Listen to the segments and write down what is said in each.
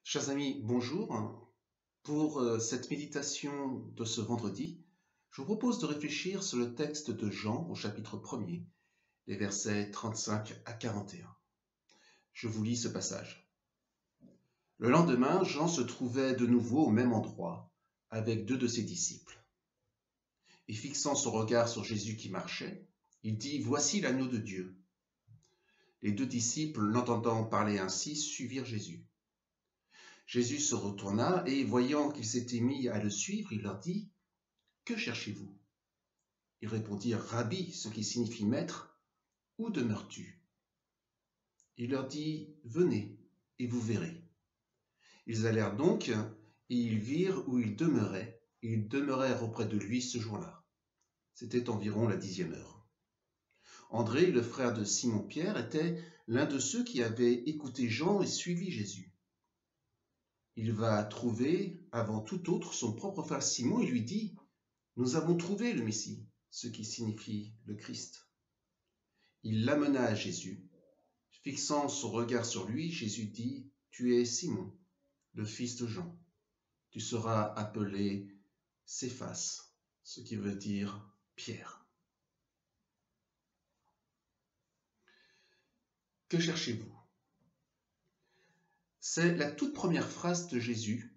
Chers amis, bonjour. Pour cette méditation de ce vendredi, je vous propose de réfléchir sur le texte de Jean au chapitre 1er, les versets 35 à 41. Je vous lis ce passage. Le lendemain, Jean se trouvait de nouveau au même endroit, avec deux de ses disciples. Et fixant son regard sur Jésus qui marchait, il dit « Voici l'agneau de Dieu ». Les deux disciples, l'entendant parler ainsi, suivirent Jésus. Jésus se retourna et, voyant qu'ils s'étaient mis à le suivre, il leur dit « Que cherchez-vous » Ils répondirent « Rabbi », ce qui signifie « maître », où demeures-tu ? Il leur dit « Venez, et vous verrez ». Ils allèrent donc, et ils virent où il demeurait, et ils demeurèrent auprès de lui ce jour-là. C'était environ la 10e heure. André, le frère de Simon-Pierre, était l'un de ceux qui avaient écouté Jean et suivi Jésus. Il va trouver, avant tout autre, son propre frère Simon et lui dit « Nous avons trouvé le Messie », ce qui signifie le Christ. Il l'amena à Jésus. Fixant son regard sur lui, Jésus dit « Tu es Simon, le fils de Jean. Tu seras appelé Céphas », ce qui veut dire Pierre. Que cherchez-vous ? C'est la toute première phrase de Jésus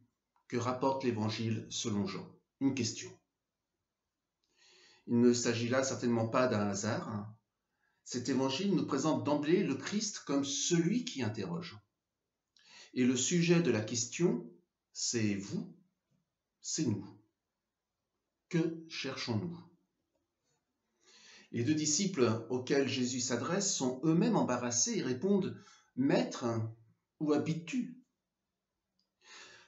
que rapporte l'Évangile selon Jean. Une question. Il ne s'agit là certainement pas d'un hasard. Cet Évangile nous présente d'emblée le Christ comme celui qui interroge. Et le sujet de la question, c'est vous, c'est nous. Que cherchons-nous ? Les deux disciples auxquels Jésus s'adresse sont eux-mêmes embarrassés et répondent « Maître, où habites-tu »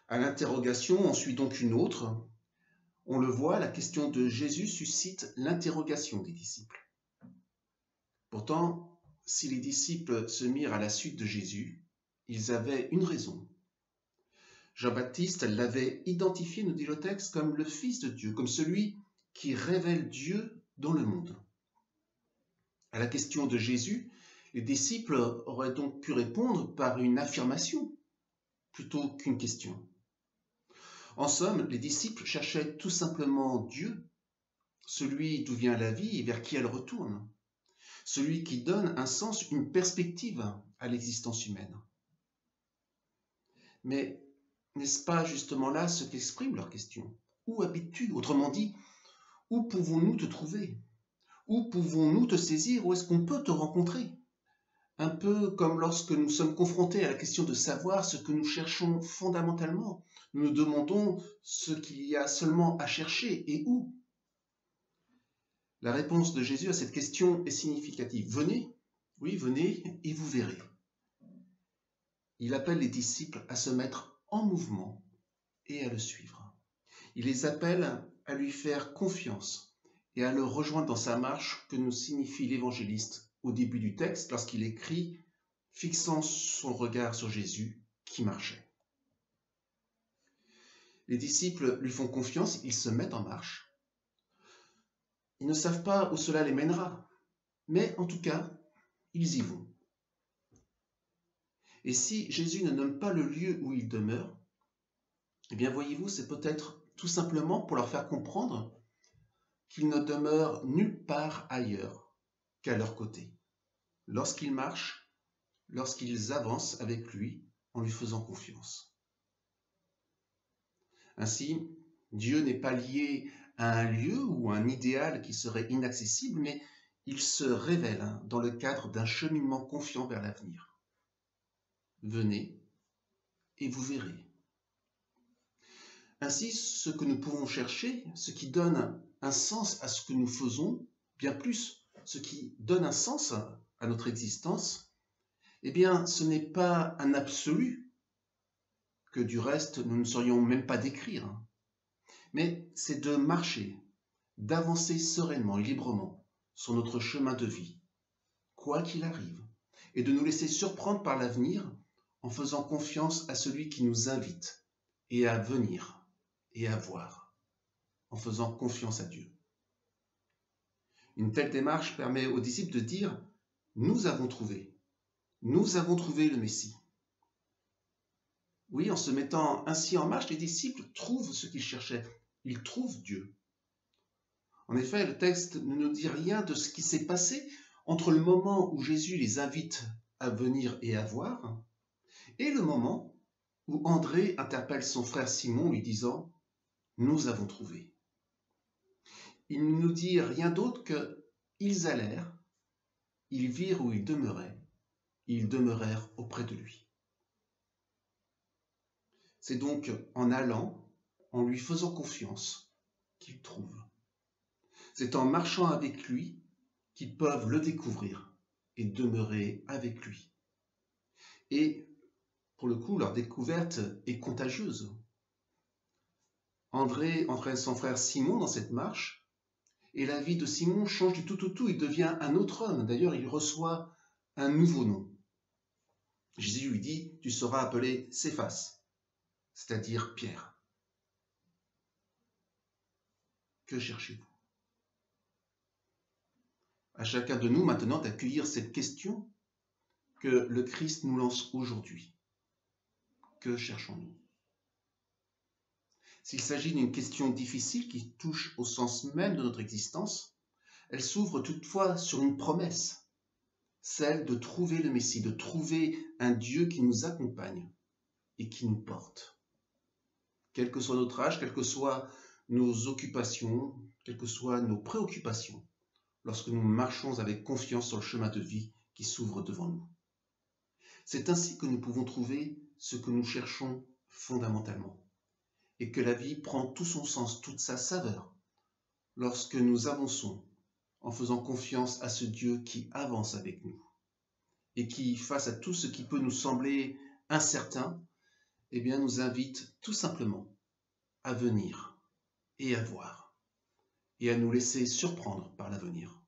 À l'interrogation en suit donc une autre. On le voit, la question de Jésus suscite l'interrogation des disciples. Pourtant, si les disciples se mirent à la suite de Jésus, ils avaient une raison. Jean-Baptiste l'avait identifié, nous dit le texte, comme le Fils de Dieu, comme celui qui révèle Dieu dans le monde. À la question de Jésus, les disciples auraient donc pu répondre par une affirmation plutôt qu'une question. En somme, les disciples cherchaient tout simplement Dieu, celui d'où vient la vie et vers qui elle retourne, celui qui donne un sens, une perspective à l'existence humaine. Mais n'est-ce pas justement là ce qu'exprime leur question ? Où habites-tu ? Autrement dit, où pouvons-nous te trouver ? Où pouvons-nous te saisir ? Où est-ce qu'on peut te rencontrer ? Un peu comme lorsque nous sommes confrontés à la question de savoir ce que nous cherchons fondamentalement. Nous nous demandons ce qu'il y a seulement à chercher et où. La réponse de Jésus à cette question est significative. Venez, oui, venez et vous verrez. Il appelle les disciples à se mettre en mouvement et à le suivre. Il les appelle à lui faire confiance et à le rejoindre dans sa marche que nous signifie l'évangéliste au début du texte lorsqu'il écrit « fixant son regard sur Jésus qui marchait ». Les disciples lui font confiance, ils se mettent en marche. Ils ne savent pas où cela les mènera, mais en tout cas, ils y vont. Et si Jésus ne nomme pas le lieu où il demeure, eh bien voyez-vous, c'est peut-être tout simplement pour leur faire comprendre qu'il ne demeure nulle part ailleurs qu'à leur côté, lorsqu'ils marchent, lorsqu'ils avancent avec lui en lui faisant confiance. Ainsi, Dieu n'est pas lié à un lieu ou à un idéal qui serait inaccessible, mais il se révèle dans le cadre d'un cheminement confiant vers l'avenir. Venez et vous verrez. Ainsi, ce que nous pouvons chercher, ce qui donne un sens à ce que nous faisons, bien plus, ce qui donne un sens à notre existence, eh bien, ce n'est pas un absolu, que du reste, nous ne saurions même pas décrire, mais c'est de marcher, d'avancer sereinement et librement sur notre chemin de vie, quoi qu'il arrive, et de nous laisser surprendre par l'avenir en faisant confiance à celui qui nous invite et à venir et à voir, en faisant confiance à Dieu. Une telle démarche permet aux disciples de dire « Nous avons trouvé le Messie ». Oui, en se mettant ainsi en marche, les disciples trouvent ce qu'ils cherchaient. Ils trouvent Dieu. En effet, le texte ne nous dit rien de ce qui s'est passé entre le moment où Jésus les invite à venir et à voir et le moment où André interpelle son frère Simon lui disant « Nous avons trouvé ». Il ne nous dit rien d'autre que « Ils allèrent, ils virent où il demeurait, ils demeurèrent auprès de lui ». C'est donc en allant, en lui faisant confiance, qu'ils trouvent. C'est en marchant avec lui qu'ils peuvent le découvrir et demeurer avec lui. Et pour le coup, leur découverte est contagieuse. André entraîne son frère Simon dans cette marche, et la vie de Simon change du tout au tout. Il devient un autre homme. D'ailleurs, il reçoit un nouveau nom. Jésus lui dit « Tu seras appelé Céphas », c'est-à-dire Pierre. Que cherchez-vous? À chacun de nous maintenant d'accueillir cette question que le Christ nous lance aujourd'hui. Que cherchons-nous? S'il s'agit d'une question difficile qui touche au sens même de notre existence, elle s'ouvre toutefois sur une promesse, celle de trouver le Messie, de trouver un Dieu qui nous accompagne et qui nous porte. Quel que soit notre âge, quelles que soient nos occupations, quelles que soient nos préoccupations, lorsque nous marchons avec confiance sur le chemin de vie qui s'ouvre devant nous. C'est ainsi que nous pouvons trouver ce que nous cherchons fondamentalement, et que la vie prend tout son sens, toute sa saveur, lorsque nous avançons en faisant confiance à ce Dieu qui avance avec nous, et qui, face à tout ce qui peut nous sembler incertain, eh bien, nous invite tout simplement à venir et à voir, et à nous laisser surprendre par l'avenir.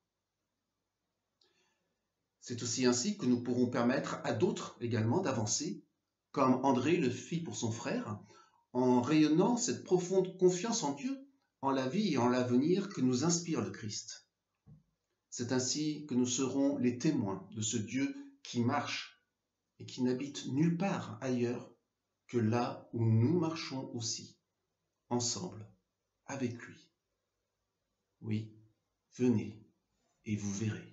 C'est aussi ainsi que nous pourrons permettre à d'autres également d'avancer, comme André le fit pour son frère, en rayonnant cette profonde confiance en Dieu, en la vie et en l'avenir que nous inspire le Christ. C'est ainsi que nous serons les témoins de ce Dieu qui marche et qui n'habite nulle part ailleurs que là où nous marchons aussi, ensemble, avec lui. Oui, venez et vous verrez.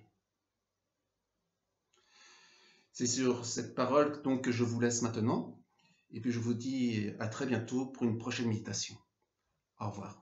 C'est sur cette parole donc que je vous laisse maintenant, et puis je vous dis à très bientôt pour une prochaine méditation. Au revoir.